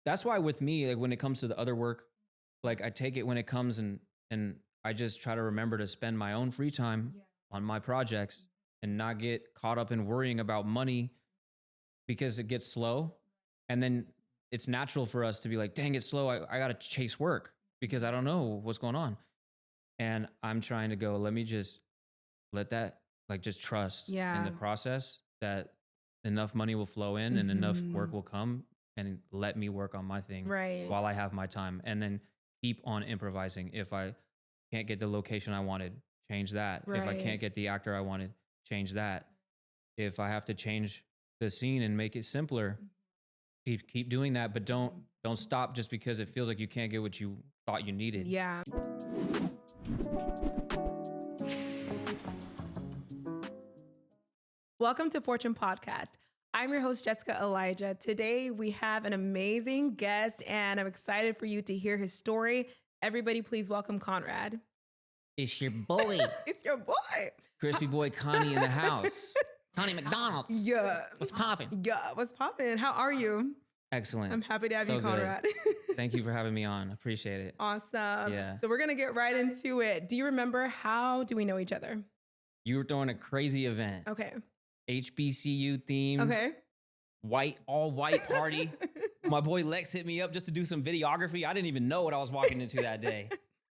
that's why with me, like when it comes to the other work, like I take it when it comes and I just try to remember to spend my own free time on my projects and not get caught up in worrying about money because it gets slow. And then it's natural for us to be like, dang, it's slow. I got to chase work because I don't know what's going on. And I'm trying to go, let me just let that, like, just trust in the process that enough money will flow in and enough work will come, and let me work on my thing while I have my time, and then keep on improvising. If I can't get the location I wanted, change that. If I can't get the actor I wanted, change that. If I have to change the scene and make it simpler, keep doing that, but don't stop just because it feels like you can't get what you thought you needed. Yeah. Welcome to Fortune Podcast. I'm your host, Jessica Elijah. Today, we have an amazing guest, and I'm excited for you to hear his story. Everybody, please welcome Konrad. It's your boy. It's your boy. Crispy boy Connie in the house. Connie McDonald's. Yeah. What's popping? Yeah, what's popping? How are you? Excellent. I'm happy to have you, Konrad. Thank you for having me on. Appreciate it. Awesome. Yeah. So we're going to get right into it. Do you remember, how do we know each other? You were throwing a crazy event. Okay. HBCU themed. Okay. All white party. My boy Lex hit me up just to do some videography. I didn't even know what I was walking into that day.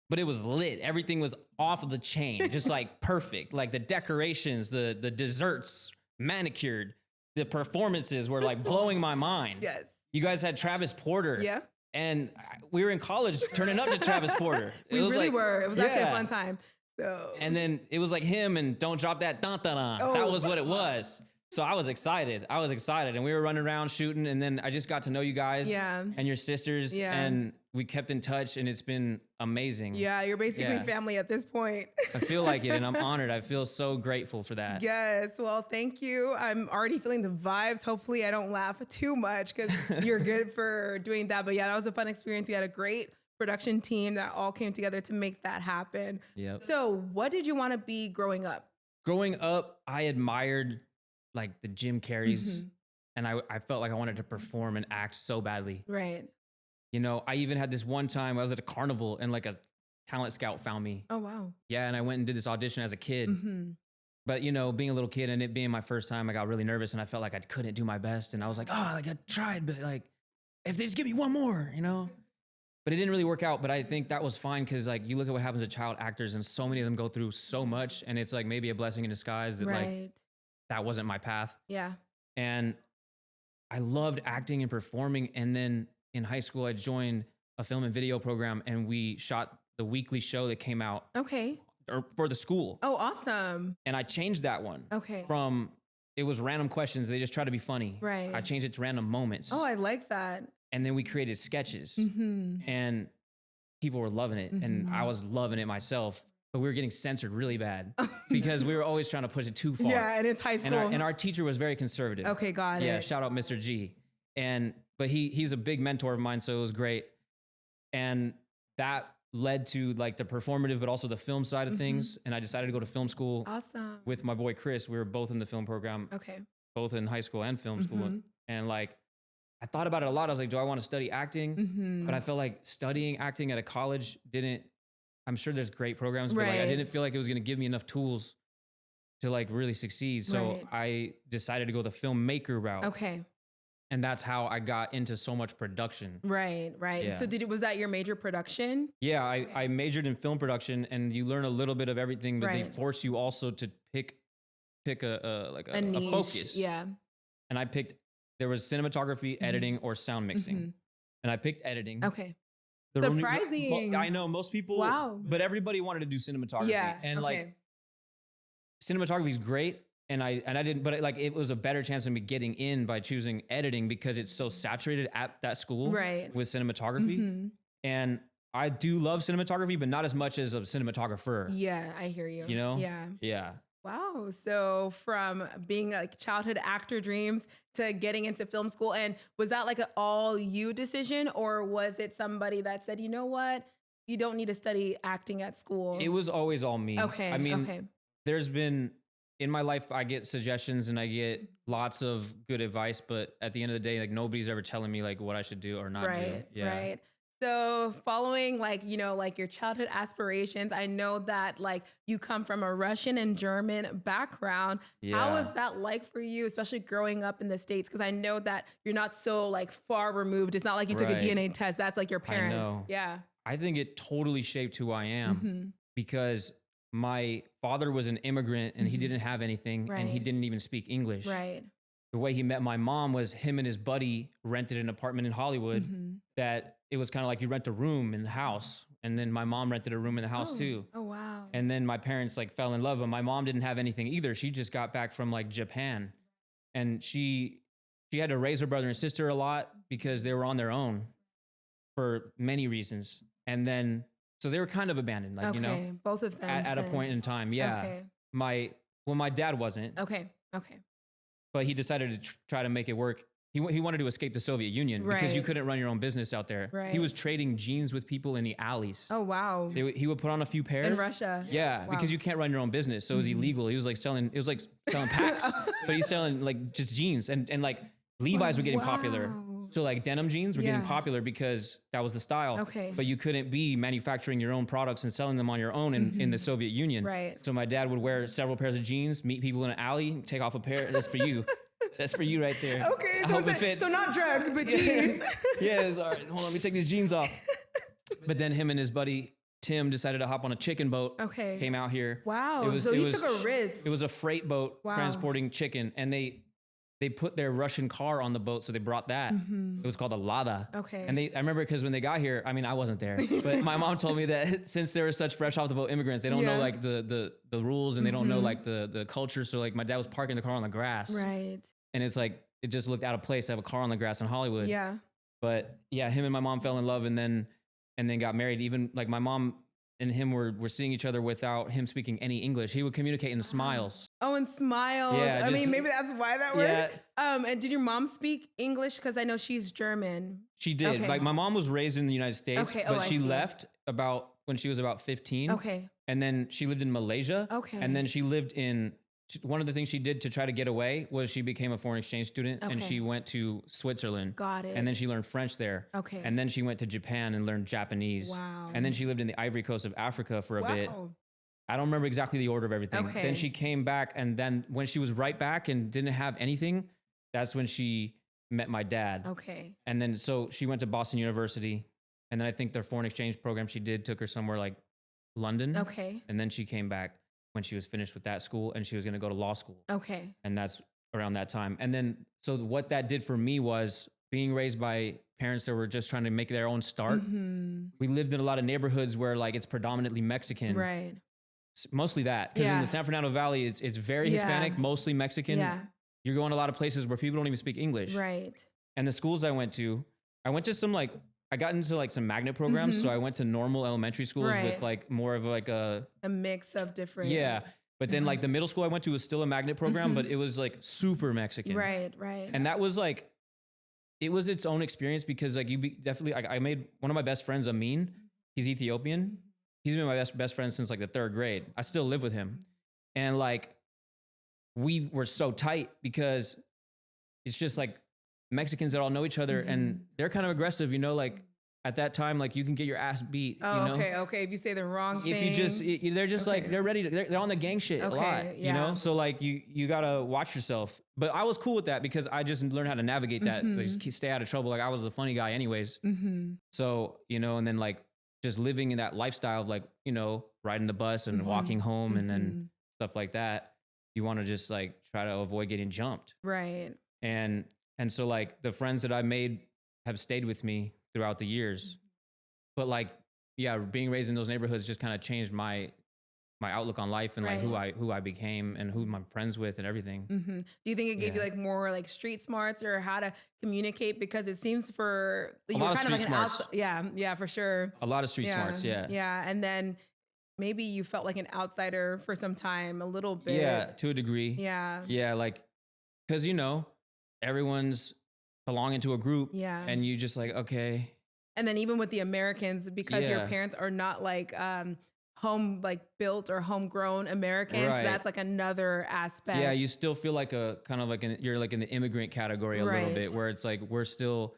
But it was lit. Everything was off of the chain, just like perfect. Like the decorations, the desserts, manicured. The performances were like blowing my mind. Yes. You guys had Travis Porter. Yeah. And we were in college turning up to Travis Porter. We really were. It was actually a fun time. So. And then it was like him and Don't Drop That Dun Dun Dun. Oh. That was what it was. So I was excited. And we were running around shooting. And then I just got to know you guys and your sisters. Yeah. And we kept in touch, and it's been amazing. Yeah, you're basically family at this point. I feel like it, and I'm honored. I feel so grateful for that. Yes. Well, thank you. I'm already feeling the vibes. Hopefully I don't laugh too much because you're good for doing that. But yeah, that was a fun experience. We had a great production team that all came together to make that happen. Yep. So what did you want to be growing up? Growing up, I admired like the Jim Carreys, and I felt like I wanted to perform and act so badly. Right. You know, I even had this one time I was at a carnival and like a talent scout found me. Oh, wow. Yeah, and I went and did this audition as a kid. But, you know, being a little kid and it being my first time, I got really nervous and I felt like I couldn't do my best. And I was like, oh, like I tried, but like, if they just give me one more, you know? But it didn't really work out. But I think that was fine because like you look at what happens to child actors and so many of them go through so much. And it's like maybe a blessing in disguise that like that wasn't my path. Yeah. And I loved acting and performing. And then in high school, I joined a film and video program and we shot the weekly show that came out for the school. Oh, awesome. And I changed that one from, it was random questions. They just try to be funny. Right. I changed it to random moments. Oh, I like that. And then we created sketches and people were loving it. And I was loving it myself, but we were getting censored really bad because we were always trying to push it too far. Yeah, and it's high school. And our teacher was very conservative. Okay, got it. Yeah, shout out Mr. G. But he's a big mentor of mine, so it was great. And that led to like the performative, but also the film side of things. And I decided to go to film school. Awesome. With my boy Chris. We were both in the film program. Okay. Both in high school and film school. And like, I thought about it a lot. I was like, do I want to study acting? But I felt like studying acting at a college I'm sure there's great programs, but like, I didn't feel like it was going to give me enough tools to like really succeed. So I decided to go the filmmaker route. Okay. And that's how I got into so much production. Right. Yeah. So was that your major production? Yeah, I majored in film production, and you learn a little bit of everything, but they force you also to pick a focus. Yeah. And there was cinematography, editing, or sound mixing. And I picked editing. Okay. Surprising. I know most people, but everybody wanted to do cinematography. Yeah. And like cinematography is great. And I didn't, but it was a better chance of me getting in by choosing editing because it's so saturated at that school with cinematography. And I do love cinematography, but not as much as a cinematographer. Yeah, I hear you. You know? Yeah. Yeah. Wow. So from being like childhood actor dreams to getting into film school, and was that like an all you decision, or was it somebody that said, you know what, you don't need to study acting at school? It was always all me. Okay. I mean, there's been in my life, I get suggestions and I get lots of good advice, but at the end of the day, like nobody's ever telling me like what I should do or not do. Right, Yeah. right. So following like, like your childhood aspirations, I know that like you come from a Russian and German background. How was that like for you, especially growing up in the States? Because I know that you're not so like far removed. It's not like you took a Right. DNA test. That's like your parents. I know. Yeah. I think it totally shaped who I am because my father was an immigrant and he didn't have anything and he Right. didn't even speak English. Right. The way he met my mom was him and his buddy rented an apartment in Hollywood that it was kind of like you rent a room in the house. And then my mom rented a room in the house too. Oh, wow. And then my parents like fell in love, but my mom didn't have anything either. She just got back from like Japan and she had to raise her brother and sister a lot because they were on their own for many reasons. And then, so they were kind of abandoned, like, Okay. Both of them. at a point in time. Yeah. Okay. My dad wasn't, Okay. Okay. but he decided to try to make it work. He wanted to escape the Soviet Union because you Right. couldn't run your own business out there. Right. He was trading jeans with people in the alleys. Oh, wow. He would put on a few pairs. In Russia. Yeah, Wow. because you can't run your own business. So it was illegal. He was like selling, it was like selling packs, but he's selling like just jeans and like Levi's were getting popular. Wow. So like denim jeans were getting Yeah. popular because that was the style. Okay. But you couldn't be manufacturing your own products and selling them on your own in the Soviet Union. Right. So my dad would wear several pairs of jeans, meet people in an alley, take off a pair. That's for you. That's for you right there. Okay. I So, hope it fits. so not drugs, but jeans. Yeah, it's all right. Hold on, let me take these jeans off. But then him and his buddy Tim decided to hop on a chicken boat. Okay. Came out here. Wow. So he took a risk. It was a freight boat Wow. transporting chicken, and they put their Russian car on the boat, so they brought that. It was called a Lada. Okay. And I remember because when they got here, I mean, I wasn't there, but my mom told me that since they were such fresh off the boat immigrants, they don't know Yeah. like the rules and they don't know like the culture. So like my dad was parking the car on the grass, Right. and it's like it just looked out of place to have a car on the grass in Hollywood. Yeah. But yeah, him and my mom fell in love and then got married. Even like my mom and him were seeing each other without him speaking any English. He would communicate in smiles. Oh, and smiles. Yeah, I mean, just- maybe that's why that Yeah. worked. And did your mom speak English? Because I know she's German. She did. Okay. Like my mom was raised in the United States, Okay. Oh, but I she see. left when she was about 15. Okay. And then she lived in Malaysia. Okay. And then she lived one of the things she did to try to get away was she became a foreign exchange student and Okay. she went to Switzerland. Got it. And then she learned French there. Okay. And then she went to Japan and learned Japanese. Wow. And then she lived in the Ivory Coast of Africa for a bit. Wow. I don't remember exactly the order of everything. Okay. Then she came back, and then when she was right back and didn't have anything, that's when she met my dad. Okay. And then so she went to Boston University, and then I think their foreign exchange program she did took her somewhere like London. Okay. And then she came back when she was finished with that school, and she was going to go to law school. Okay. And that's around that time. And then so what that did for me was being raised by parents that were just trying to make their own start. We lived in a lot of neighborhoods where like it's predominantly Mexican. Right. Mostly that, because in Yeah. the San Fernando Valley, it's very Yeah. Hispanic, mostly Mexican. Yeah. You're going to a lot of places where people don't even speak English. Right. And the schools I went to some like, I got into like some magnet programs. So I went to normal elementary schools Right. with like more of like a, A mix of different. yeah. But then like the middle school I went to was still a magnet program, but it was like super Mexican. Right. Right. And that was like, it was its own experience because like definitely, like I made one of my best friends, Amin. He's Ethiopian. He's been my best friend since like the 3rd grade. I still live with him. And like, we were so tight because it's just like Mexicans that all know each other and they're kind of aggressive, you know, like at that time, like you can get your ass beat, Oh, you know? okay. Okay. If you say the wrong thing. If you just, they're just like, Okay. they're ready to, they're on the gang shit a Okay, lot, you yeah. know? So like you gotta watch yourself. But I was cool with that because I just learned how to navigate that. Like, just stay out of trouble. Like I was a funny guy anyways. So, you know, and then like just living in that lifestyle of like, you know, riding the bus and walking home and then stuff like that. You want to just like try to avoid getting jumped. Right. And so like the friends that I made have stayed with me throughout the years. But like, yeah, being raised in those neighborhoods just kind of changed my outlook on life and like who I became and who I'm friends with and everything. Do you think it gave you like more like street smarts or how to communicate? Because it seems for you lot were of kind of like street an smarts. outside. Yeah. Yeah, for sure. A lot of street smarts, yeah. Yeah. And then maybe you felt like an outsider for some time, a little bit. Yeah, to a degree. Yeah. Yeah, like, because, you know, everyone's belonging to a group. Yeah. And you just like, okay. And then even with the Americans, because your Yeah. parents are not like home like built or homegrown Americans, Right. that's like another aspect. Yeah, you still feel like a kind of like you're like in the immigrant category a little bit, Right. where it's like we're still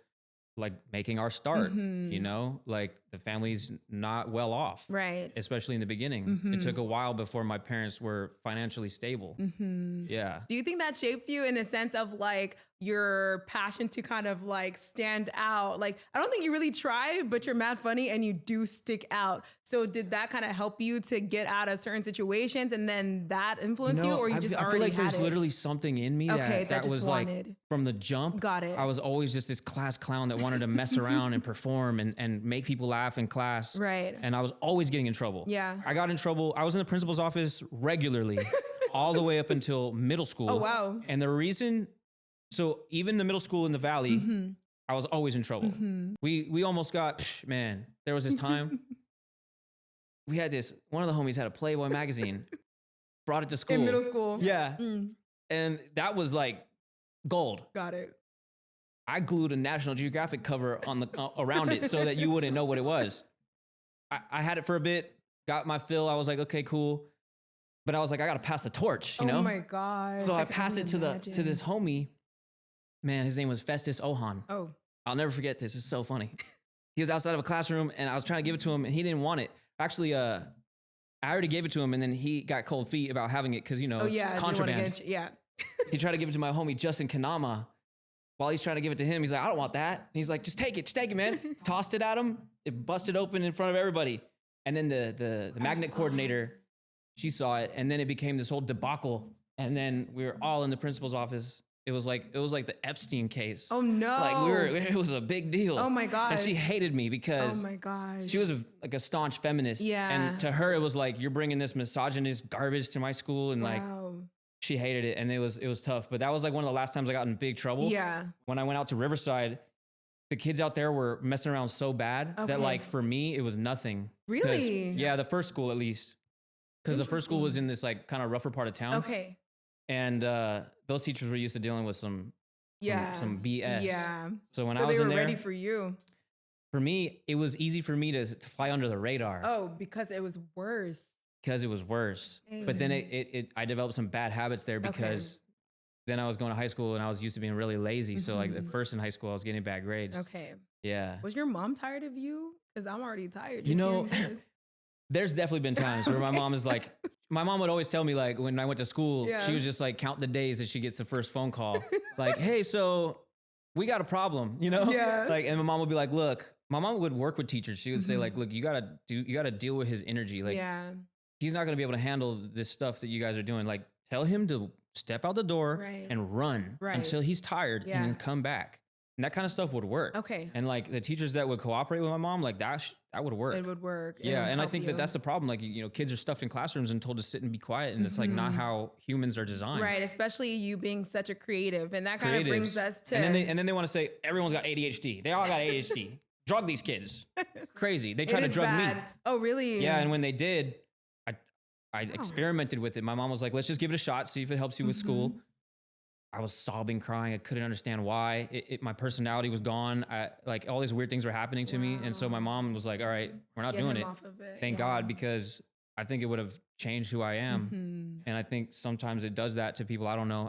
like making our start, you know, like the family's not well off, Right. especially in the beginning. It took a while before my parents were financially stable. Yeah. Do you think that shaped you in a sense of like your passion to kind of like stand out? Like, I don't think you really try, but you're mad funny and you do stick out. So did that kind of help you to get out of certain situations and then that influence you, or you just I already feel like had there's it? literally something in me Okay, that that just was wanted. like from the jump. Got it. I was always just this class clown that wanted to mess around and perform and make people laugh in class. Right. And I was always getting in trouble. Yeah. I got in trouble. I was in the principal's office regularly all the way up until middle school. Oh, wow. And the reason, so even the middle school in the Valley, I was always in trouble. We almost got, man, there was this time we had this, one of the homies had a Playboy magazine, brought it to school. In middle school. Yeah. And that was like gold. Got it. I glued a National Geographic cover on the around it so that you wouldn't know what it was. I had it for a bit, got my fill. I was like, okay, cool. But I was like, I gotta pass the torch, you know? Oh my gosh. So I can passed it only to this homie. Man, his name was Festus Ohan. Oh. I'll never forget this. It's so funny. He was outside of a classroom and I was trying to give it to him and he didn't want it. Actually, I already gave it to him and then he got cold feet about having it because, you know, Oh it's yeah. I do wanna contraband. yeah. He tried to give it to my homie, Justin Kanama. While he's trying to give it to him, he's like, I don't want that. And he's like, just take it, man. Tossed it at him. It busted open in front of everybody. And then the magnet coordinator, she saw it. And then it became this whole debacle. And then we were all in the principal's office. It was like the Epstein case. Oh no. Like it was a big deal. Oh my gosh. And she hated me because Oh my gosh. she was like a staunch feminist. Yeah. And to her, it was like, you're bringing this misogynist garbage to my school. And like, Wow. she hated it. And it was tough. But that was like one of the last times I got in big trouble. Yeah. When I went out to Riverside, the kids out there were messing around so bad Okay. that like for me, it was nothing. 'Cause- Really? Yeah, the first school at least. Because the first school was in this like kind of rougher part of town. Okay. And those teachers were used to dealing with some Yeah. some BS. Yeah. So when So I was they in were there, ready for you. for me, it was easy for me to fly under the radar Oh, because it was worse. because it was worse. But then I developed some bad habits there because then I was going to high school and I was used to being really lazy. So like at first in high school, I was getting bad grades. Okay. Yeah. Was your mom tired of you? Because I'm already tired. You just know, hearing this. There's definitely been times where my mom is like, my mom would always tell me like when I went to school, Yeah. she was just like count the days that she gets the first phone call. Like, hey, so we got a problem, you know? Yeah. Like, and my mom would be like, look, my mom would work with teachers. She would say like, look, you gotta deal with his energy. Like yeah. he's not gonna be able to handle this stuff that you guys are doing. Like tell him to step out the door Right. and run Right. until he's tired Yeah. and then come back. And that kind of stuff would work. Okay. And like the teachers that would cooperate with my mom, like that would work. It would work. It Yeah, would and I help think you. that that's the problem. Like, you know, kids are stuffed in classrooms and told to sit and be quiet, and it's like not how humans are designed. Right, especially you being such a creative, and that kind of Creatives. brings us to. and then they want to say everyone's got ADHD. They all got ADHD. Drug these kids. Crazy. They tried It to is drug bad. me. Oh, really? Yeah, and when they did, I experimented with it. My mom was like, "Let's just give it a shot, see if it helps you with school." I was sobbing, crying. I couldn't understand why. My personality was gone. Like all these weird things were happening to me, and so my mom was like, "All right, we're not Get doing him it." off of it. Thank Yeah. God, because I think it would have changed who I am. Mhm. And I think sometimes it does that to people. I don't know.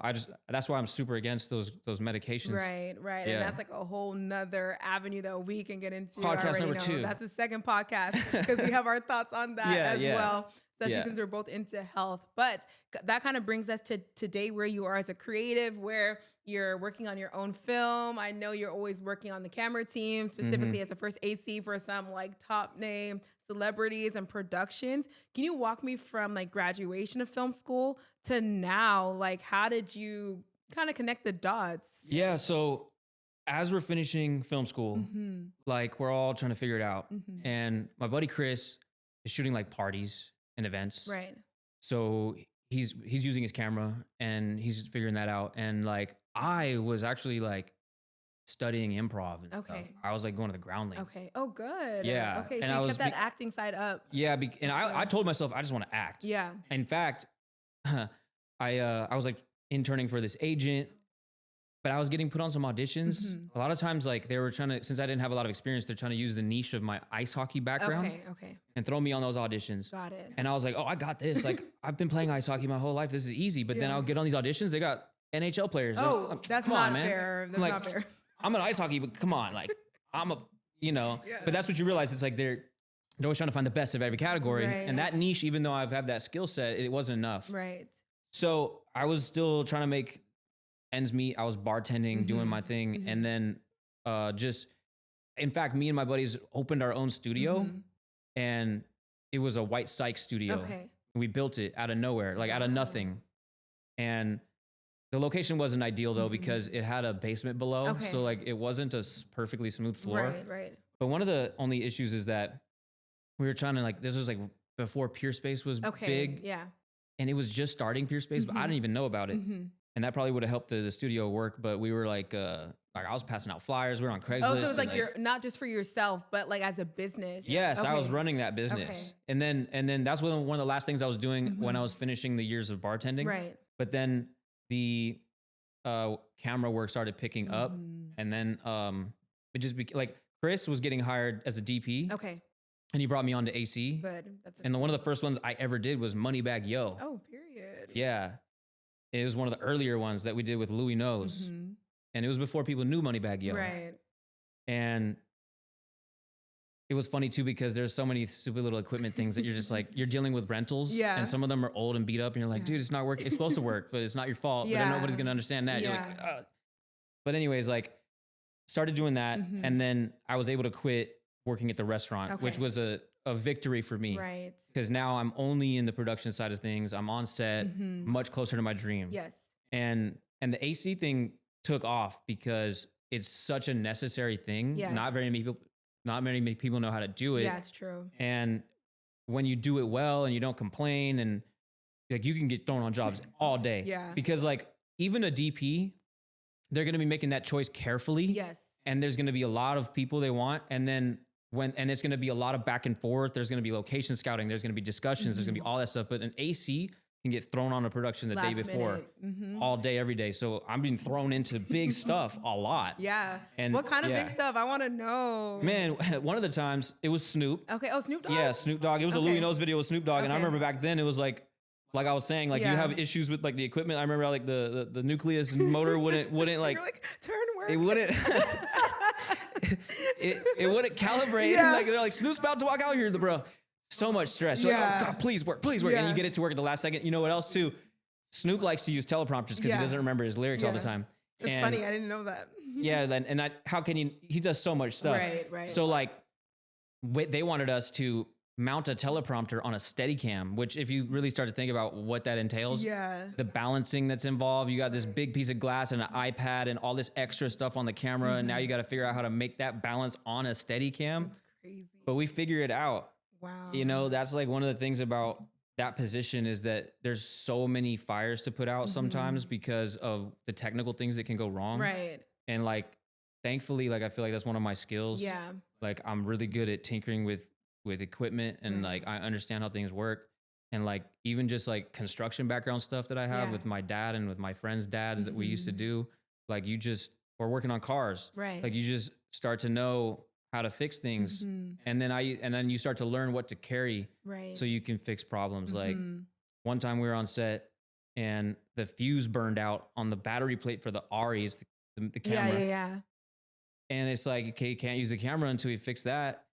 That's why I'm super against those medications. Right, right. Yeah. And that's like a whole nother avenue that we can get into. Podcast I already number know. 2. That's the second podcast because we have our thoughts on that as well. Especially Yeah. since we're both into health. But that kind of brings us to today where you are as a creative, where you're working on your own film. I know you're always working on the camera team, specifically as a first AC for some like top name celebrities and productions. Can you walk me from like graduation of film school to now? Like, how did you kind of connect the dots? Yeah. So as we're finishing film school, like we're all trying to figure it out. And my buddy Chris is shooting like parties and events. Right. So he's using his camera and he's figuring that out. And like I was actually like studying improv and Okay. stuff. I was like going to the groundlings. Okay. Oh, good. Yeah. Okay. So And I you was kept that acting side up. Yeah, and I told myself I just want to act. Yeah. In fact, I was like interning for this agent, but I was getting put on some auditions. A lot of times, like they were trying to, since I didn't have a lot of experience, they're trying to use the niche of my ice hockey background Okay. and throw me on those auditions. Got it. And I was like, oh, I got this. Like I've been playing ice hockey my whole life. This is easy. But then I'll get on these auditions. They got NHL players. Oh, I'm, that's come not on, man. fair. That's like, not fair. I'm an ice hockey, but come on, like I'm a, but that's what you realize. It's like they're always trying to find the best of every category. Right. And that niche, even though I've had that skill set, it wasn't enough. Right. So I was still trying to make ends meet. I was bartending, doing my thing. And then just, in fact, me and my buddies opened our own studio and it was a white psych studio. Okay. We built it out of nowhere, like out of nothing. And the location wasn't ideal though, because it had a basement below. Okay. So like it wasn't a perfectly smooth floor. Right. But one of the only issues is that we were trying to like, this was like before Peer Space was big. Yeah. And it was just starting Peer Space, but I didn't even know about it. And that probably would have helped the studio work. But we were like I was passing out flyers. We were on Craigslist. Oh, so it's like you're not just for yourself, but like as a business. Yes, I was running that business. And then that's one of the last things I was doing when I was finishing the years of bartending. Right. But then the camera work started picking up. And then it just like Chris was getting hired as a DP. Okay. And he brought me on to AC. Good. That's and one of the first ones I ever did was Moneybag Yo. Oh, period. Yeah. It was one of the earlier ones that we did with Louis Knows. And it was before people knew Moneybag Yo. Right. And it was funny too, because there's so many stupid little equipment things that you're just like, you're dealing with rentals. Yeah. And some of them are old and beat up. And you're like, dude, it's not working. It's supposed to work, but it's not your fault. But then nobody's going to understand that. You're like, ugh. But anyways, like started doing that. And then I was able to quit working at the restaurant, which was a victory for me. Right. Because now I'm only in the production side of things. I'm on set, much closer to my dream. Yes. And the AC thing took off because it's such a necessary thing. Yes. Not very many people know how to do it. Yeah, it's true. And when you do it well and you don't complain, and like you can get thrown on jobs all day. Yeah. Because like even a DP, they're going to be making that choice carefully. Yes. And there's going to be a lot of people they want. And then and it's going to be a lot of back and forth. There's going to be location scouting. There's going to be discussions. There's going to be all that stuff. But an AC can get thrown on a production the day before, all day, every day. So I'm being thrown into big stuff a lot. Yeah. And what kind of big stuff? I want to know. Man, one of the times it was Snoop. Okay. Oh, Snoop Dogg? Yeah, Snoop Dogg. It was a Louis Knows video with Snoop Dogg. And I remember back then it was like I was saying, like you have issues with like the equipment. I remember like the nucleus motor wouldn't like, You're like, turn work. it wouldn't it wouldn't calibrate. Yeah. Like they're like, Snoop's about to walk out here, bro. So much stress. You're like, oh God, please work. Yeah. And you get it to work at the last second. You know what else too? Snoop likes to use teleprompters because he doesn't remember his lyrics all the time. It's funny. I didn't know that. How can he does so much stuff. Right. So like they wanted us to mount a teleprompter on a Steadicam, which if you really start to think about what that entails, the balancing that's involved, you got this big piece of glass and an iPad and all this extra stuff on the camera. And now you got to figure out how to make that balance on a Steadicam. That's crazy. But we figure it out. Wow. You know, that's like one of the things about that position is that there's so many fires to put out sometimes because of the technical things that can go wrong. Right. And like, thankfully, like I feel like that's one of my skills. Yeah. Like I'm really good at tinkering with equipment and like I understand how things work. And like even just like construction background stuff that I have with my dad and with my friends' dads that we used to do, like or working on cars. Right. Like you just start to know how to fix things. And then you start to learn what to carry so you can fix problems. Like one time we were on set and the fuse burned out on the battery plate for the Aries, the camera. Yeah. And it's like, okay, you can't use the camera until you fix that.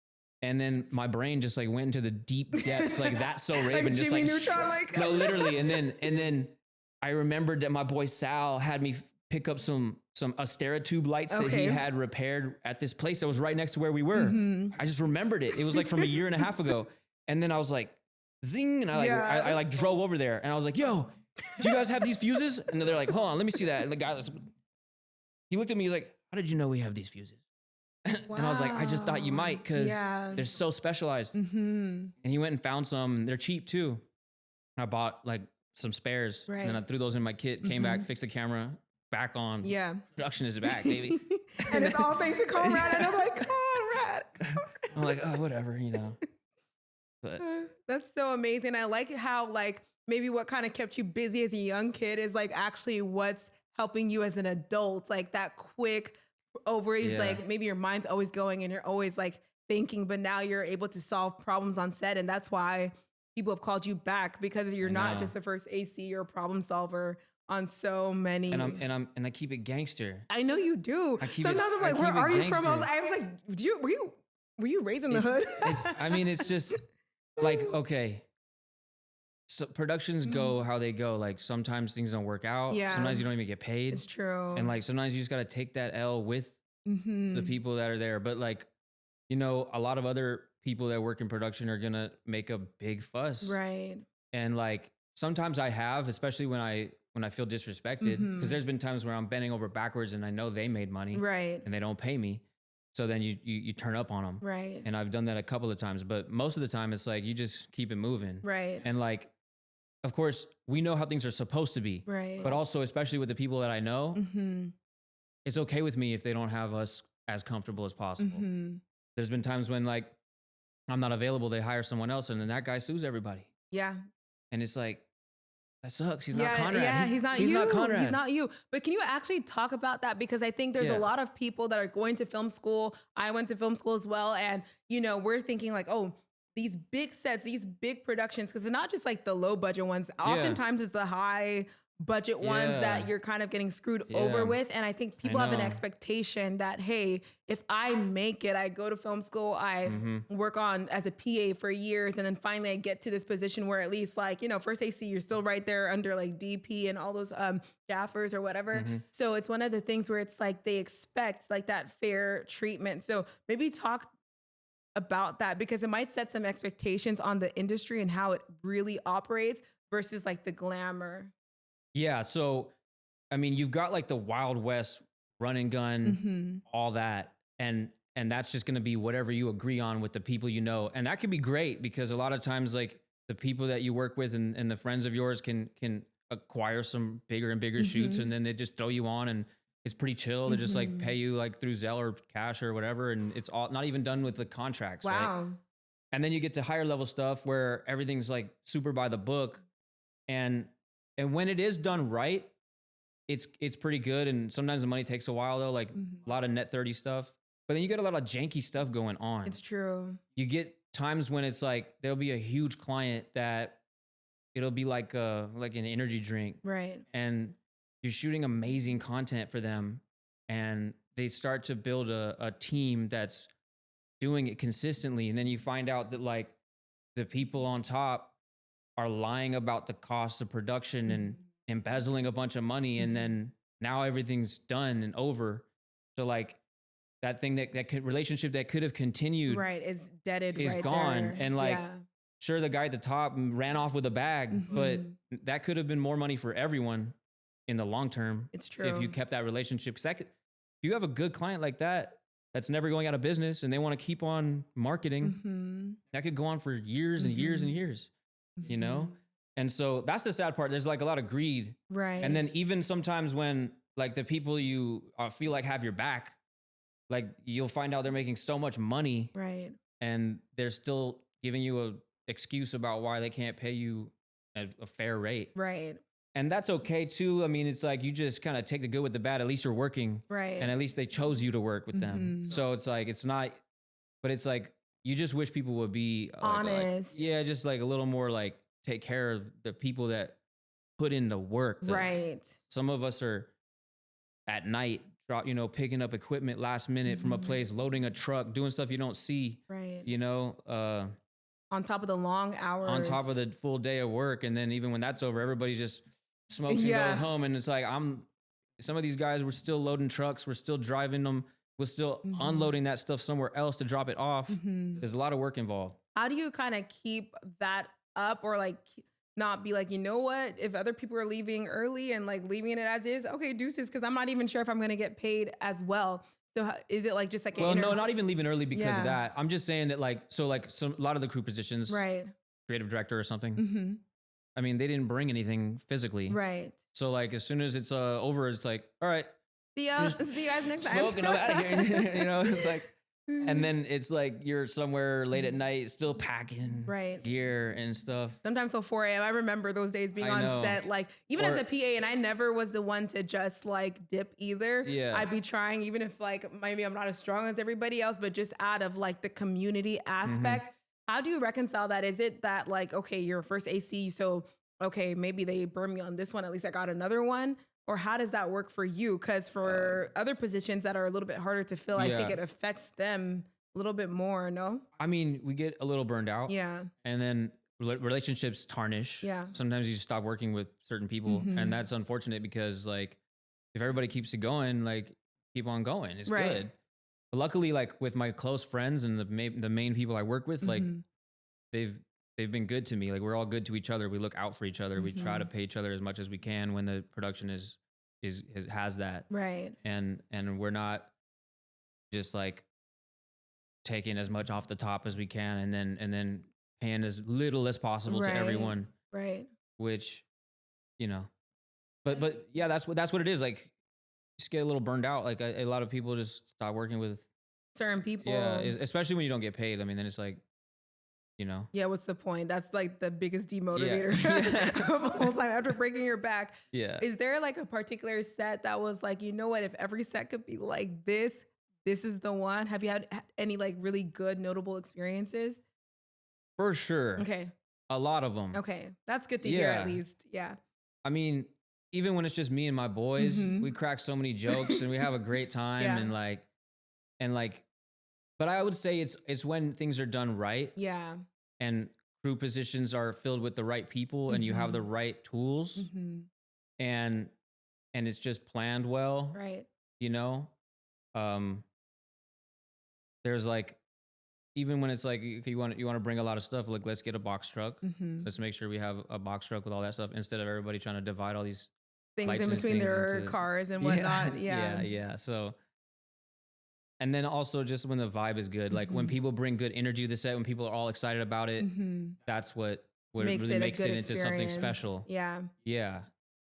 And then my brain just like went into the deep depths, like that's so Raven, like just Jimmy like Neutron, like no, literally. And then I remembered that my boy Sal had me pick up some Asteratube lights that he had repaired at this place that was right next to where we were. I just remembered it. It was like from a year and a half ago. And then I was like, zing, and I like drove over there and I was like, yo, do you guys have these fuses? And they're like, hold on, let me see that. And the guy he looked at me, he's like, how did you know we have these fuses? Wow. And I was like, I just thought you might because they're so specialized. And he went and found some. They're cheap too. And I bought like some spares. Right. And then I threw those in my kit, came back, fixed the camera, back on. Yeah. Production is back, baby. And it's all thanks to Konrad. And I'm like, Konrad. I'm like, oh, whatever, you know. But that's so amazing. I like how like maybe what kind of kept you busy as a young kid is like actually what's helping you as an adult, like that quick always Yeah. like maybe your mind's always going and you're always like thinking, but now you're able to solve problems on set. And that's why people have called you back, because you're I not know. just the first AC, you're a problem solver on so many. And I keep it gangster. I know you do. I keep it- Sometimes I'm I like, where keep it are you from? gangster. I was like, were you raised in the hood? It's just like, okay. So productions go how they go. Like sometimes things don't work out. Yeah. Sometimes you don't even get paid. It's true. And like sometimes you just got to take that L with the people that are there. But like, you know, a lot of other people that work in production are gonna make a big fuss. Right. And like sometimes I have, especially when I feel disrespected, because there's been times where I'm bending over backwards and I know they made money Right. and they don't pay me. So then you turn up on them. Right. And I've done that a couple of times, but most of the time it's like you just keep it moving. Right. And like, of course, we know how things are supposed to be. Right. But also, especially with the people that I know, it's okay with me if they don't have us as comfortable as possible. There's been times when like I'm not available, they hire someone else, and then that guy sues everybody. Yeah. And it's like, that sucks. He's not Konrad. Yeah, he's not you. He's not Konrad. He's not you. But can you actually talk about that? Because I think there's a lot of people that are going to film school. I went to film school as well. And, you know, we're thinking like, oh, these big sets, these big productions, because it's not just like the low budget ones. Oftentimes it's the high budget ones that you're kind of getting screwed over with. And I think people have an expectation that, hey, if I make it, I go to film school, I work on as a PA for years, and then finally I get to this position where at least like, you know, first AC, you're still right there under like DP and all those gaffers or whatever. So it's one of the things where it's like they expect like that fair treatment. So maybe talk about that, because it might set some expectations on the industry and how it really operates versus like the glamour. Yeah. So, I mean, you've got like the Wild West run and gun, all that. And that's just going to be whatever you agree on with the people you know. And that could be great, because a lot of times like the people that you work with and the friends of yours can acquire some bigger and bigger shoots, and then they just throw you on and it's pretty chill. They just like pay you like through Zelle or cash or whatever. And it's all not even done with the contracts. Wow. Right? And then you get to higher level stuff where everything's like super by the book. And when it is done right, it's pretty good. And sometimes the money takes a while though, like a lot of net 30 stuff. But then you get a lot of janky stuff going on. It's true. You get times when it's like there'll be a huge client that it'll be like an energy drink. Right. And you're shooting amazing content for them, and they start to build a team that's doing it consistently. And then you find out that like the people on top are lying about the cost of production and embezzling a bunch of money. And then now everything's done and over. So like that thing relationship that could have continued is deaded, is right gone. there. And like, sure, the guy at the top ran off with a bag, but that could have been more money for everyone in the long term. It's true. If you kept that relationship. Because if you have a good client like that, that's never going out of business and they want to keep on marketing, that could go on for years and years and years, you know? And so that's the sad part. There's like a lot of greed. Right. And then even sometimes when like the people you feel like have your back, like you'll find out they're making so much money. Right. And they're still giving you a excuse about why they can't pay you a fair rate. Right. And that's okay too. I mean, it's like you just kind of take the good with the bad. At least you're working. Right. And at least they chose you to work with them. So it's like, it's not, but it's like, you just wish people would be honest. Just like a little more like take care of the people that put in the work. Right. Some of us are at night, picking up equipment last minute from a place, loading a truck, doing stuff you don't see. Right. You know, on top of the long hours. On top of the full day of work. And then even when that's over, everybody's just smokes and goes home. And it's like, some of these guys were still loading trucks. We're still driving them. We're still unloading that stuff somewhere else to drop it off. There's a lot of work involved. How do you kind of keep that up, or like not be like, you know what, if other people are leaving early and like leaving it as is, okay, deuces, because I'm not even sure if I'm going to get paid as well. So is it like just like no, not even leaving early because of that. I'm just saying that a lot of the crew positions, right, creative director or something. I mean, they didn't bring anything physically, right? So like as soon as it's over, it's like, all right, see you guys next time. Smoke and I'm out of here. You know, it's like And then it's like you're somewhere late at night still packing Right. gear and stuff. Sometimes till 4 a.m. I remember those days being I on know. set, like even Or- as a PA, and I never was the one to just like dip either. Yeah. I'd be trying, even if like maybe I'm not as strong as everybody else, but just out of like the community aspect. How do you reconcile that? Is it that like, okay, you're first AC, so okay, maybe they burned me on this one, at least I got another one? Or how does that work for you? Because for other positions that are a little bit harder to fill, I think Yeah. it affects them a little bit more, no? I mean, we get a little burned out. Yeah. And then relationships tarnish. Yeah. Sometimes you just stop working with certain people. And that's unfortunate because like if everybody keeps it going, like keep on going. It's Right. good. But luckily, like with my close friends and the main people I work with, like they've been good to me. Like we're all good to each other. We look out for each other. We try to pay each other as much as we can when the production has that. Right. And we're not just like taking as much off the top as we can and then paying as little as possible to everyone, Right. which, you know, but yeah, that's what it is. Like just get a little burned out. Like a lot of people just stop working with, Certain people. yeah, especially when you don't get paid. I mean, then it's like, you know, Yeah, what's the point? That's like the biggest demotivator Yeah. of the whole time after breaking your back. yeah. Is there like a particular set that was like, you know what, if every set could be like this is the one? Have you had any like really good, notable experiences? For sure. Okay. A lot of them. Okay. That's good to hear at Yeah. least. Yeah. I mean, even when it's just me and my boys, we crack so many jokes and we have a great time Yeah. and like, but I would say it's when things are done right Yeah. and crew positions are filled with the right people and you have the right tools and it's just planned well, Right. you know? There's like, even when it's like you want to bring a lot of stuff, like let's get a box truck. Let's make sure we have a box truck with all that stuff instead of everybody trying to divide all these Things in licensed between things their into- cars and whatnot. Yeah. yeah. So, and then also just when the vibe is good, like when people bring good energy to the set, when people are all excited about it, that's what really a makes good it into something experience. special. Yeah. Yeah.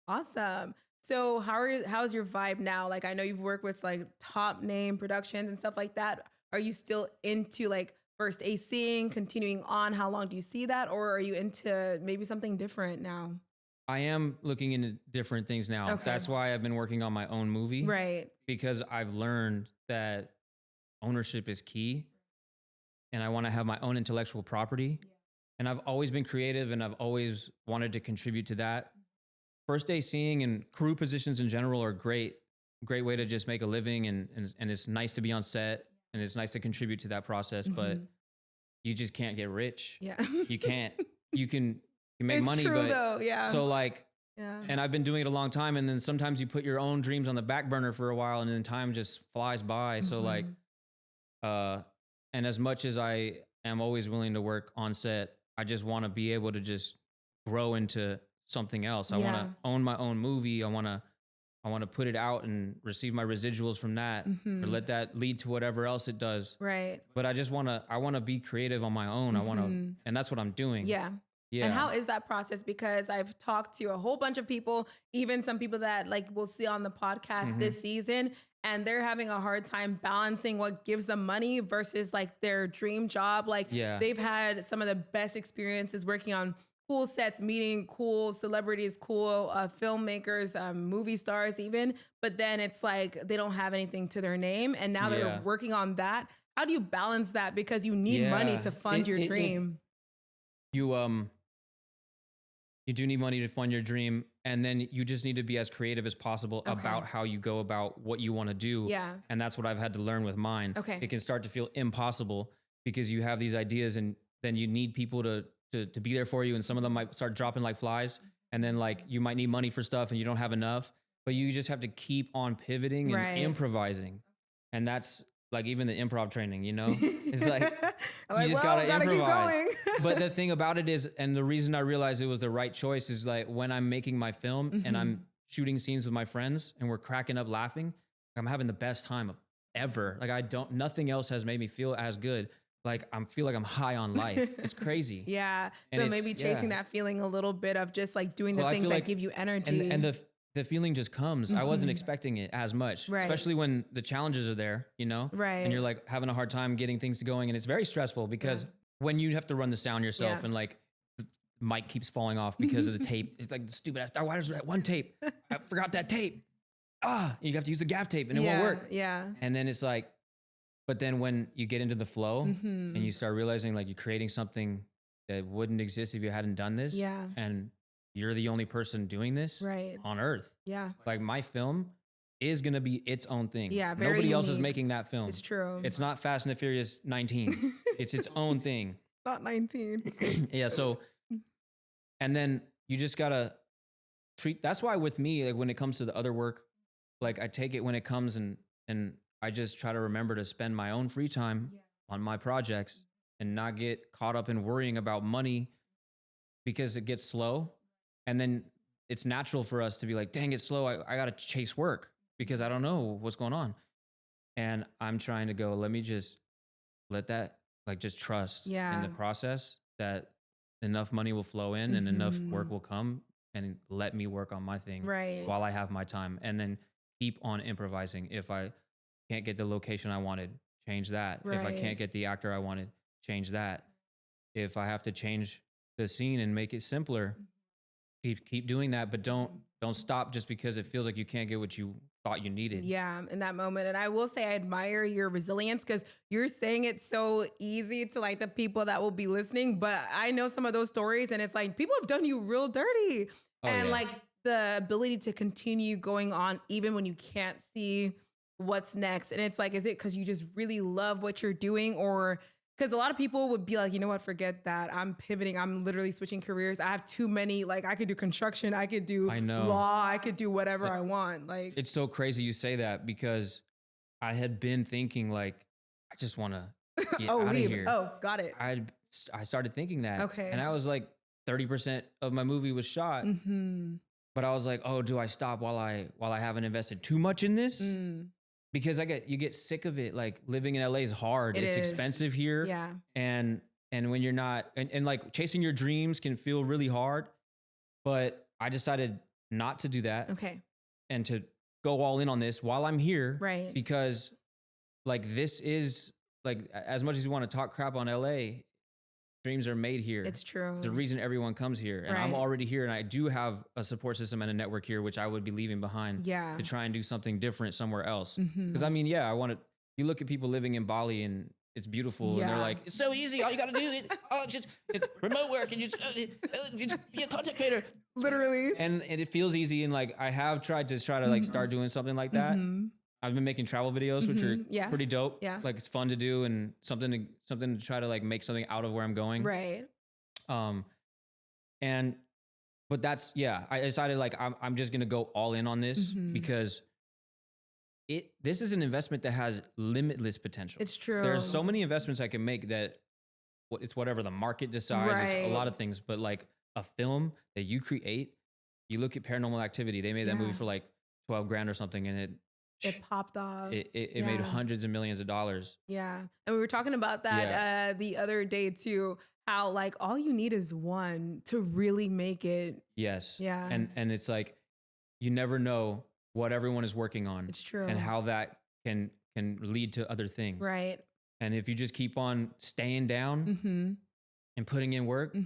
Awesome. So how's your vibe now? Like I know you've worked with like top name productions and stuff like that. Are you still into like first ACing, continuing on? How long do you see that? Or are you into maybe something different now? I am looking into different things now. Okay. That's why I've been working on my own movie. Right. Because I've learned that ownership is key and I want to have my own intellectual property. And I've always been creative and I've always wanted to contribute to that. First day seeing and crew positions in general are great way to just make a living and it's nice to be on set and it's nice to contribute to that process, but you just can't get rich. Yeah. You can't. You can make It's money, true, but though. Yeah. so like, yeah. and I've been doing it a long time, and then sometimes you put your own dreams on the back burner for a while, and then time just flies by. So like, and as much as I am always willing to work on set, I just want to be able to just grow into something else. I want to own my own movie. I want to put it out and receive my residuals from that, or let that lead to whatever else it does. Right. But I want to be creative on my own. I want to, and that's what I'm doing. Yeah. Yeah. And how is that process? Because I've talked to a whole bunch of people, even some people that like we'll see on the podcast this season, and they're having a hard time balancing what gives them money versus like their dream job. Like they've had some of the best experiences working on cool sets, meeting cool celebrities, cool filmmakers, movie stars even. But then it's like they don't have anything to their name. And now they're working on that. How do you balance that? Because you need money to fund your dream. You do need money to fund your dream, and then you just need to be as creative as possible about how you go about what you want to do. Yeah. And that's what I've had to learn with mine. Okay. It can start to feel impossible because you have these ideas and then you need people to be there for you, and some of them might start dropping like flies, and then like you might need money for stuff and you don't have enough, but you just have to keep on pivoting and improvising. And that's like even the improv training, you know, it's like, you just gotta improvise. Keep going. But the thing about it is, and the reason I realized it was the right choice is like when I'm making my film and I'm shooting scenes with my friends and we're cracking up laughing, I'm having the best time of ever. Like nothing else has made me feel as good. Like feel like I'm high on life. It's crazy. Yeah. And so maybe chasing that feeling a little bit of just like doing the things that give you energy. And the feeling just comes. I wasn't expecting it as much, Right. especially when the challenges are there, you know, Right. and you're like having a hard time getting things going. And it's very stressful because when you have to run the sound yourself Yeah. and like the mic keeps falling off because of the tape, it's like the stupid ass, why does that one tape? I forgot that tape. You have to use the gaff tape and it won't work. Yeah. And then it's like, but then when you get into the flow and you start realizing like you're creating something that wouldn't exist if you hadn't done this. Yeah. And you're the only person doing this Right. on earth. Yeah. Like my film is going to be its own thing. Yeah, very Nobody else is unique. making that film. It's true. It's not Fast and the Furious 19. It's its own thing. Not 19. Yeah. So, and then you just got to that's why with me, like when it comes to the other work, like I take it when it comes and I just try to remember to spend my own free time on my projects and not get caught up in worrying about money because it gets slow. And then it's natural for us to be like, dang, it's slow. I got to chase work because I don't know what's going on. And I'm trying to go, let me just let that, like, just trust in the process that enough money will flow in and enough work will come and let me work on my thing while I have my time. And then keep on improvising. If I can't get the location I wanted, change that. If I can't get the actor I wanted, change that. If I have to change the scene and make it simpler, keep doing that, but don't stop just because it feels like you can't get what you thought you needed. Yeah, in that moment. And I will say I admire your resilience because you're saying it so easy to like the people that will be listening. But I know some of those stories and it's like people have done you real dirty. Like the ability to continue going on even when you can't see what's next. And it's like, is it because you just really love what you're doing, or because a lot of people would be like, you know what, forget that. I'm pivoting. I'm literally switching careers. I have too many, like I could do construction. I could do law. I could do whatever I want. Like, it's so crazy you say that because I had been thinking like, I just want to get out of here. Oh, got it. I started thinking that. Okay. And I was like, 30% of my movie was shot. But I was like, oh, do I stop while I haven't invested too much in this? Because you get sick of it. Like living in LA is hard. It's expensive here. Yeah. And when you're not, and like chasing your dreams can feel really hard, but I decided not to do that. Okay. And to go all in on this while I'm here. Right. Because like this is like, as much as you want to talk crap on LA, dreams are made here. It's true. It's the reason everyone comes here. And I'm already here and I do have a support system and a network here, which I would be leaving behind to try and do something different somewhere else. Because I mean, you look at people living in Bali and it's beautiful and they're like, it's so easy. All you got to do is, it's remote work and you just be a content creator. Literally. And it feels easy. And like, I have tried to like start doing something like that. I've been making travel videos, which are pretty dope. Yeah. Like it's fun to do and something to try to like make something out of where I'm going. Right. But that's, I decided like, I'm just going to go all in on this because this is an investment that has limitless potential. It's true. There's so many investments I can make that it's whatever the market decides. It's a lot of things, but like a film that you create, you look at Paranormal Activity, they made that movie for like 12 grand or something. And it popped off. It made hundreds of millions of dollars. Yeah. And we were talking about that the other day too, how like all you need is one to really make it. Yes. Yeah. And it's like, you never know what everyone is working on. It's true. And how that can lead to other things. Right. And if you just keep on staying down and putting in work,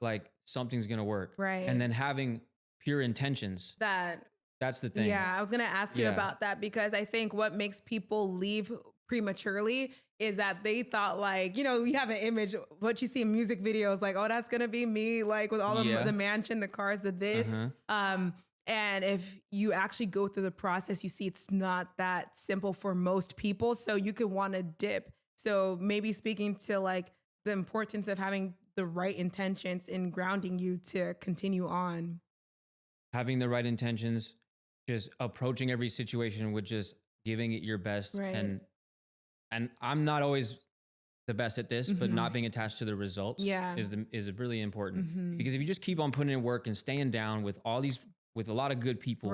like something's going to work. Right. And then having pure intentions. That's the thing. Yeah, I was going to ask you about that because I think what makes people leave prematurely is that they thought like, you know, we have an image, what you see in music videos, like, oh, that's going to be me, like with all of the mansion, the cars, the this. And if you actually go through the process, you see it's not that simple for most people. So you could want to dip. So maybe speaking to like the importance of having the right intentions in grounding you to continue on. Having the right intentions, just approaching every situation with just giving it your best. And I'm not always the best at this, but not being attached to the results is really important. Because if you just keep on putting in work and staying down with a lot of good people,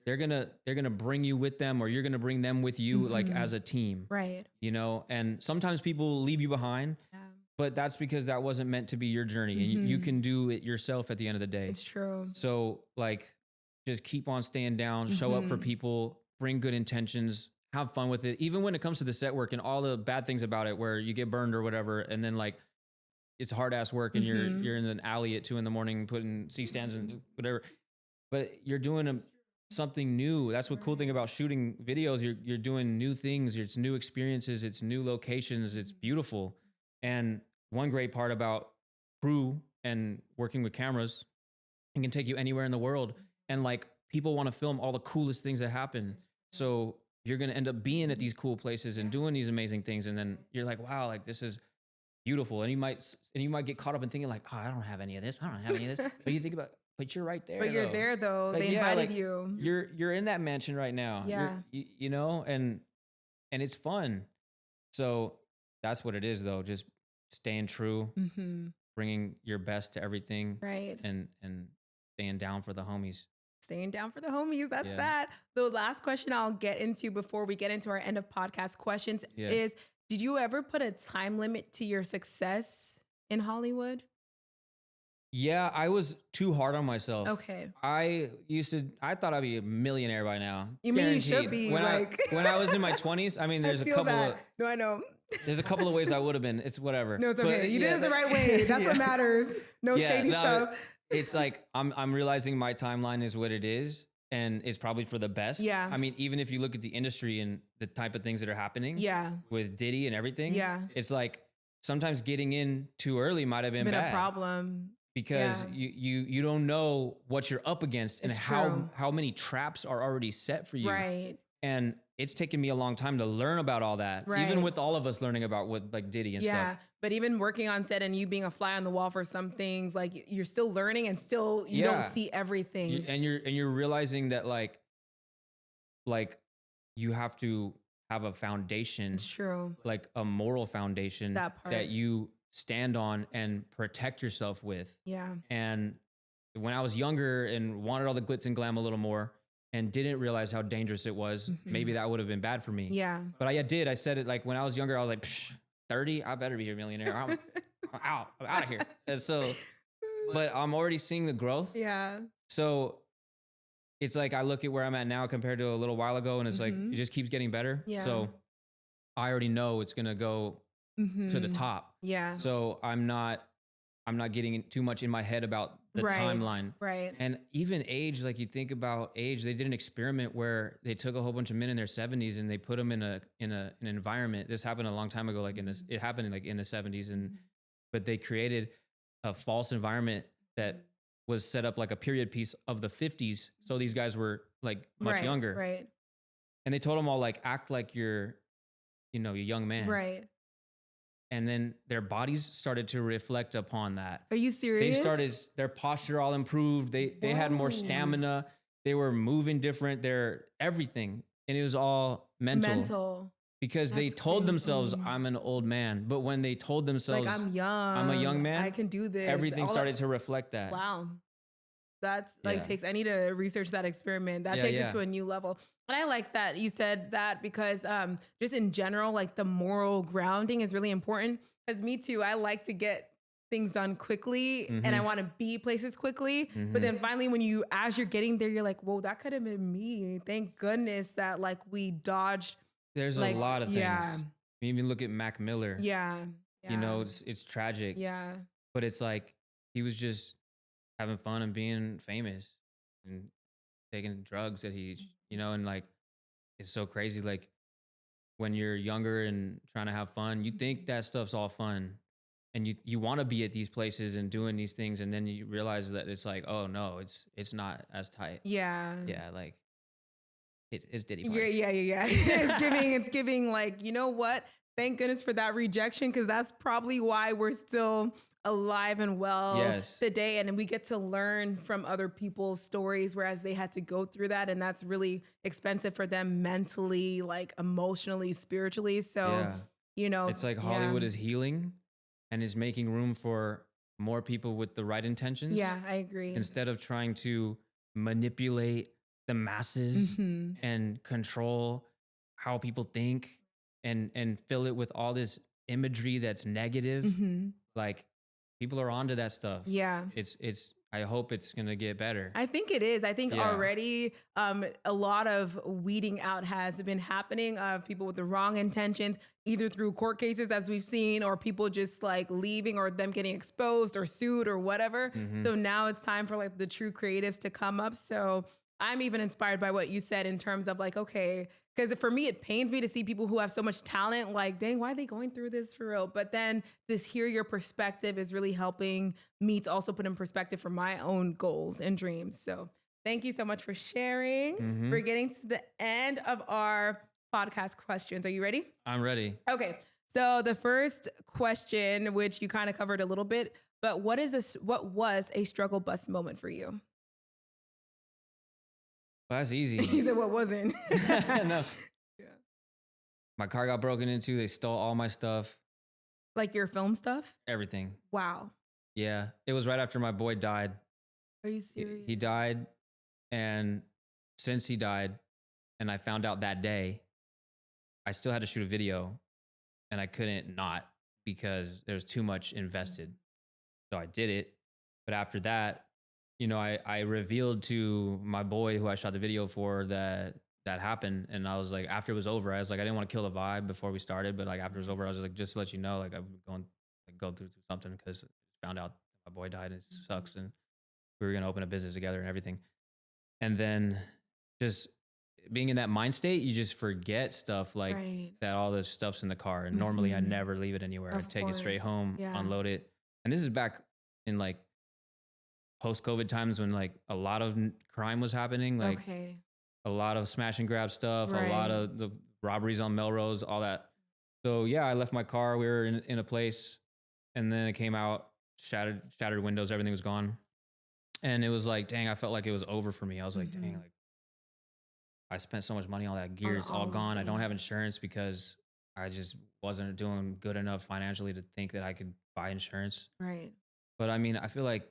they're gonna bring you with them, or you're gonna bring them with you, like as a team, you know. And sometimes people leave you behind, but that's because that wasn't meant to be your journey, and you can do it yourself at the end of the day. It's true. So like, just keep on staying down, show up for people, bring good intentions, have fun with it. Even when it comes to the set work and all the bad things about it, where you get burned or whatever, and then like it's hard ass work, and you're in an alley at 2 a.m. putting C stands and whatever, but you're doing something new. That's what cool thing about shooting videos. You're doing new things. It's new experiences. It's new locations. It's beautiful. And one great part about crew and working with cameras, it can take you anywhere in the world. And like people want to film all the coolest things that happen. So you're going to end up being at these cool places and doing these amazing things. And then you're like, wow, like this is beautiful. And you might get caught up in thinking like, oh, I don't have any of this. I don't have any of this. But you think about, but you're right there. But you're there though. Like, they invited you. You're in that mansion right now. Yeah. You know, and it's fun. So that's what it is though. Just staying true, bringing your best to everything. Right. And staying down for the homies. Staying down for the homies. That's that. The last question I'll get into before we get into our end of podcast questions is, did you ever put a time limit to your success in Hollywood? Yeah, I was too hard on myself. Okay. I thought I'd be a millionaire by now. You mean Guaranteed. You should be when I was in my 20s, I mean, there's a couple of no, I know. There's a couple of ways I would have been. It's whatever. No, it's okay. But, you did it the right way. That's what matters. No shady stuff. It's like I'm realizing my timeline is what it is, and it's probably for the best. Yeah. I mean, even if you look at the industry and the type of things that are happening. Yeah. With Diddy and everything. Yeah. It's like sometimes getting in too early might have been bad. A problem. Because you don't know what you're up against and how many traps are already set for you. Right. And it's taken me a long time to learn about all that. Right. Even with all of us learning about what like Diddy and stuff. Yeah. But even working on set and you being a fly on the wall for some things, like you're still learning and still you don't see everything. And you're realizing that like you have to have a foundation. It's true. Like a moral foundation that you stand on and protect yourself with. Yeah. And when I was younger and wanted all the glitz and glam a little more and didn't realize how dangerous it was, maybe that would have been bad for me. Yeah. But I did. I said it like when I was younger, I was like, 30, I better be a millionaire. I'm out of here. And so, but I'm already seeing the growth. Yeah. So it's like, I look at where I'm at now compared to a little while ago, and it's like, it just keeps getting better. Yeah. So I already know it's going to go to the top. Yeah. So I'm not getting too much in my head about the timeline. Right. And even age, like you think about age, they did an experiment where they took a whole bunch of men in their 70s and they put them in an environment. This happened a long time ago, like it happened like in the 70s, but they created a false environment that was set up like a period piece of the 50s. So these guys were like much younger. Right. And they told them all like, act like you're a young man. Right. And then their bodies started to reflect upon that. Are you serious? Their posture all improved. They had more stamina. They were moving different. Their everything. And it was all mental. Because they told themselves, I'm an old man. But when they told themselves, like, I'm a young man, I can do this. Everything started to reflect that. Wow. That's I need to research that experiment. That takes it to a new level. And I like that you said that because just in general, like the moral grounding is really important. Because me too, I like to get things done quickly and I want to be places quickly. But then finally, as you're getting there, you're like, whoa, that could have been me. Thank goodness that like we dodged. There's a lot of things. Yeah. You even look at Mac Miller. Yeah. You know, it's tragic. Yeah. But it's like, he was just having fun and being famous and taking drugs that and like, it's so crazy. Like when you're younger and trying to have fun, you think that stuff's all fun and you want to be at these places and doing these things. And then you realize that it's like, oh no, it's not as tight. Yeah. Yeah. Like it's Diddy. Yeah. It's giving like, you know what? Thank goodness for that rejection. Cause that's probably why we're still alive and well today. And we get to learn from other people's stories, whereas they had to go through that. And that's really expensive for them mentally, like emotionally, spiritually. So, it's like Hollywood is healing and is making room for more people with the right intentions. Yeah, I agree. Instead of trying to manipulate the masses and control how people think and fill it with all this imagery that's negative. Like, people are onto that stuff. Yeah. I hope it's going to get better. I think it is. I think Yeah. already a lot of weeding out has been happening of people with the wrong intentions, either through court cases, as we've seen, or people just like leaving or them getting exposed or sued or whatever. Mhm. So now it's time for like the true creatives to come up. So I'm even inspired by what you said in terms of like, okay, because for me, it pains me to see people who have so much talent, like, dang, why are they going through this for real? But then to hear your perspective is really helping me to also put in perspective for my own goals and dreams. So thank you so much for sharing. Mhm. We're getting to the end of our podcast questions. Are you ready? I'm ready. Okay. So the first question, which you kind of covered a little bit, but what was a struggle bus moment for you? Well, that's He easy. said, what wasn't? No. Yeah. My car got broken into. They stole all my stuff, Like your film stuff? everything. Wow. Yeah. It was right after my boy died. Are you He serious? he died. And since he died, and I found out that day, I still had to shoot a video and I couldn't not because there was too much invested. So I did it. But after that, I revealed to my boy who I shot the video for that happened. And I was like, after it was over, I was like, I didn't want to kill the vibe before we started. But like after it was over, I was just like, just to let you know, like I'm go through something because I found out my boy died and it sucks. And we were going to open a business together and everything. And then just being in that mind state, you just forget stuff like Right. that all this stuff's in the car. And normally I Mhm. never leave it anywhere. I Of take it straight course. home, Yeah. unload it. And this is back in like post-COVID times when like a lot of crime was happening, like Okay. a lot of smash and grab stuff, a lot Right. of the robberies on Melrose, all that. So yeah, I left my car. We were in a place and then it came out, shattered windows, everything was gone. And it was like, dang, I felt like it was over for me. I was like, dang, Mhm. like I spent so much money on that gear. On It's all all of gone. I don't it. have insurance because I just wasn't doing good enough financially to think that I could buy insurance. Right. But I mean, I feel like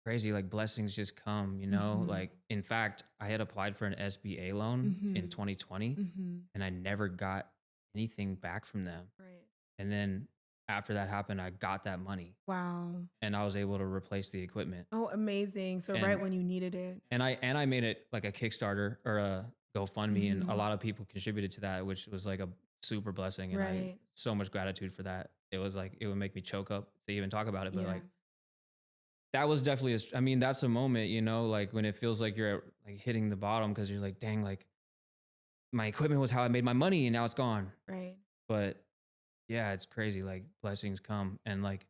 crazy, like blessings just come, Mhm. Like, in fact, I had applied for an SBA loan in Mhm. 2020 Mhm. and I never got anything back from them. Right. And then after that happened, I got that money Wow. and I was able to replace the equipment. Oh, amazing. So right And when you needed it. I made it like a Kickstarter or a GoFundMe, and a Mhm. lot of people contributed to that, which was like a super blessing. And I Right. so much gratitude for that. It was like it would make me choke up to even talk about it, but Yeah. like that was definitely I mean, that's a moment, like when it feels like you're at, like hitting the bottom because you're like, dang, like my equipment was how I made my money and now it's gone. Right. But yeah, it's crazy. Like blessings come and like,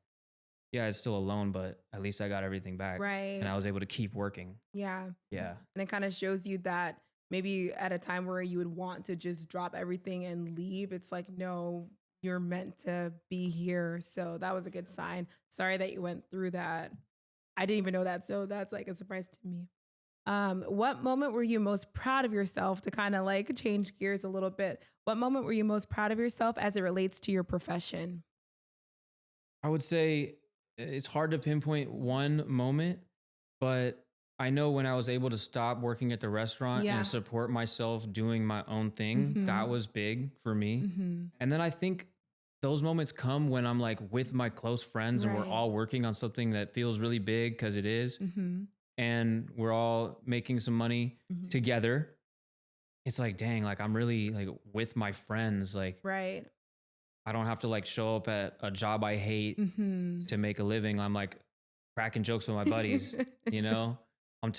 yeah, it's still a loan, but at least I got everything back Right. and I was able to keep working. Yeah. Yeah. And it kind of shows you that maybe at a time where you would want to just drop everything and leave, it's like, no, you're meant to be here. So that was a good sign. Sorry that you went through that. I didn't even know that. So that's like a surprise to me. What moment were you most proud of yourself to kind of like change gears a little bit? What moment were you most proud of yourself as it relates to your profession? I would say it's hard to pinpoint one moment, but I know when I was able to stop working at the restaurant Yeah. and support myself doing my own thing, that Mhm. was big for me. Mm-hmm. And then I think those moments come when I'm like with my close friends and we're Right. all working on something that feels really big because it is, Mm-hmm. and we're all making some money Mm-hmm. together. It's like, dang, like I'm really like with my friends. Like Right. I don't have to like show up at a job I hate Mm-hmm. to make a living. I'm like cracking jokes with my buddies, you know?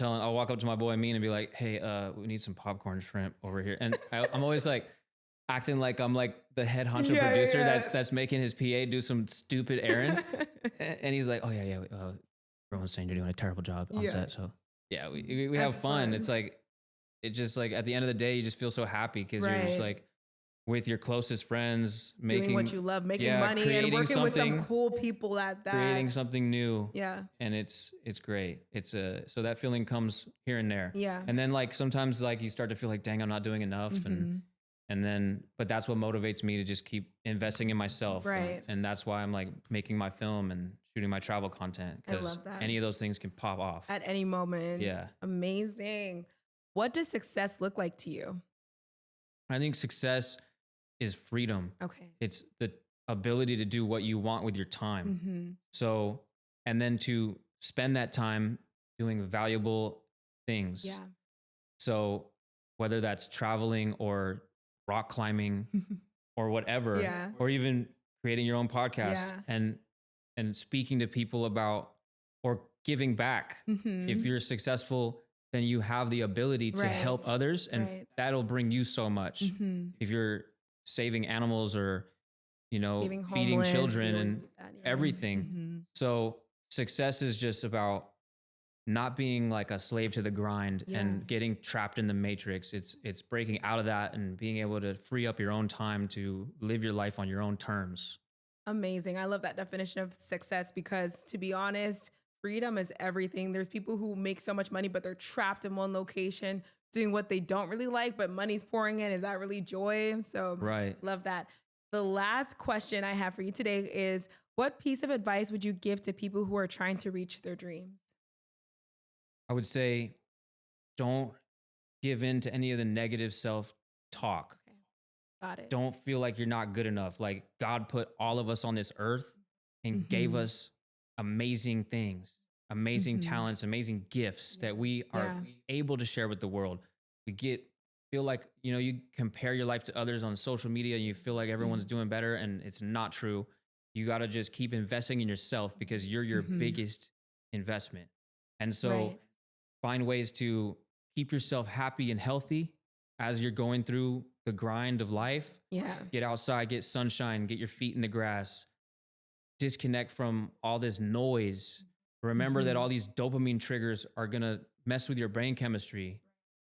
I'll walk up to my boy Amin and be like, hey, we need some popcorn shrimp over here. And I'm always like acting like I'm like the head honcho Yeah, producer yeah. that's making his PA do some stupid errand. And he's like, oh yeah, everyone's saying you're doing a terrible job on Yeah. set. So yeah, we have That's fun. fun. It's like, it just like at the end of the day, you just feel so happy because you're just Right. like with your closest friends, Doing making what you love, making yeah, money and creating working with some something- cool people at that. creating something new. Yeah. And it's great. So that feeling comes here and there. Yeah. And then like sometimes like you start to feel like, dang, I'm not doing enough. Mhm. And then, but that's what motivates me to just keep investing in myself. Right. And that's why I'm like making my film and shooting my travel content, I because love that. any of those things can pop off. At any moment. Yeah. Amazing. What does success look like to you? I think success is freedom. Okay. It's the ability to do what you want with your time. Mm-hmm. So, and then to spend that time doing valuable things. Yeah. So whether that's traveling or rock climbing or whatever, Yeah. or even creating your own podcast Yeah. and speaking to people about or giving back. If you're successful, then you have the ability to help Right. others, and Right. that'll bring you so much. If you're saving animals or, Leaving feeding homeless. We children always and do that. Yeah. everything. So success is just about not being like a slave to the grind Yeah. and getting trapped in the matrix. It's breaking out of that and being able to free up your own time to live your life on your own terms. Amazing. I love that definition of success because, to be honest, freedom is everything. There's people who make so much money, but they're trapped in one location doing what they don't really like, but money's pouring in. Is that really joy? So, Right. love that. The last question I have for you today is, what piece of advice would you give to people who are trying to reach their dreams? I would say don't give in to any of the negative self-talk. Okay. Got it. Don't feel like you're not good enough. Like God put all of us on this earth and gave us amazing things, amazing talents, amazing gifts that we are able to share with the world. Feel like, you compare your life to others on social media and you feel like everyone's doing better, and it's not true. You got to just keep investing in yourself because you're your biggest investment. And so find ways to keep yourself happy and healthy as you're going through the grind of life. Yeah. Get outside, get sunshine, get your feet in the grass. Disconnect from all this noise. Remember that all these dopamine triggers are going to mess with your brain chemistry.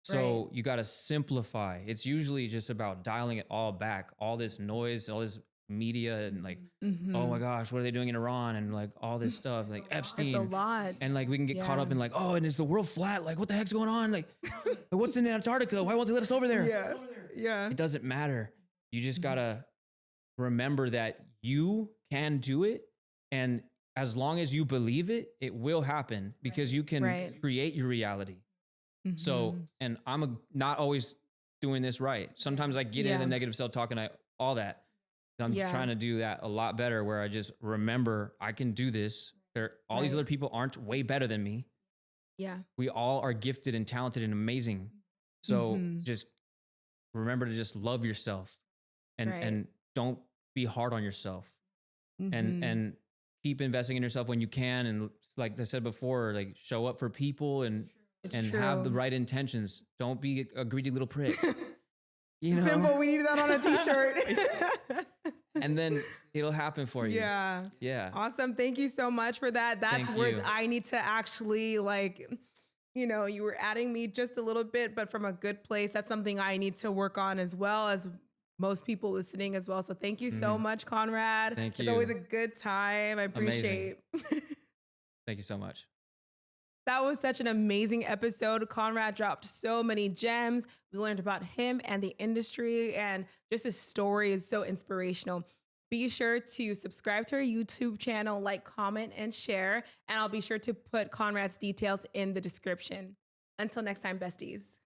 So you got to simplify. It's usually just about dialing it all back. All this noise, all this media, and like, oh my gosh, what are they doing in Iran? And like all this stuff, like Epstein. It's a lot. And like we can get caught up in like, oh, and is the world flat? Like what the heck's going on? Like what's in Antarctica? Why won't they let us over there? Yeah. Yeah. It doesn't matter. You just got to remember that you can do it. And as long as you believe it, it will happen because you can create your reality. So, and not always doing this right. Sometimes I get into the negative self-talk and all that. I'm trying to do that a lot better, where I just remember I can do this. All these other people aren't way better than me. Yeah. We all are gifted and talented and amazing. So just remember to just love yourself and don't be hard on yourself and keep investing in yourself when you can. And like I said before, like show up for people and have the right intentions. Don't be a greedy little prick. Simple. We need that on a t-shirt. And then it'll happen for you. Yeah. Yeah. Awesome. Thank you so much for that. That's words I need to actually you were adding me just a little bit, but from a good place. That's something I need to work on, as well as most people listening as well. So thank you so much, Konrad. Thank you. It's always a good time. I appreciate. Thank you so much. That was such an amazing episode. Konrad dropped so many gems. We learned about him and the industry, and just his story is so inspirational. Be sure to subscribe to our YouTube channel, like, comment, and share. And I'll be sure to put Konrad's details in the description. Until next time, besties.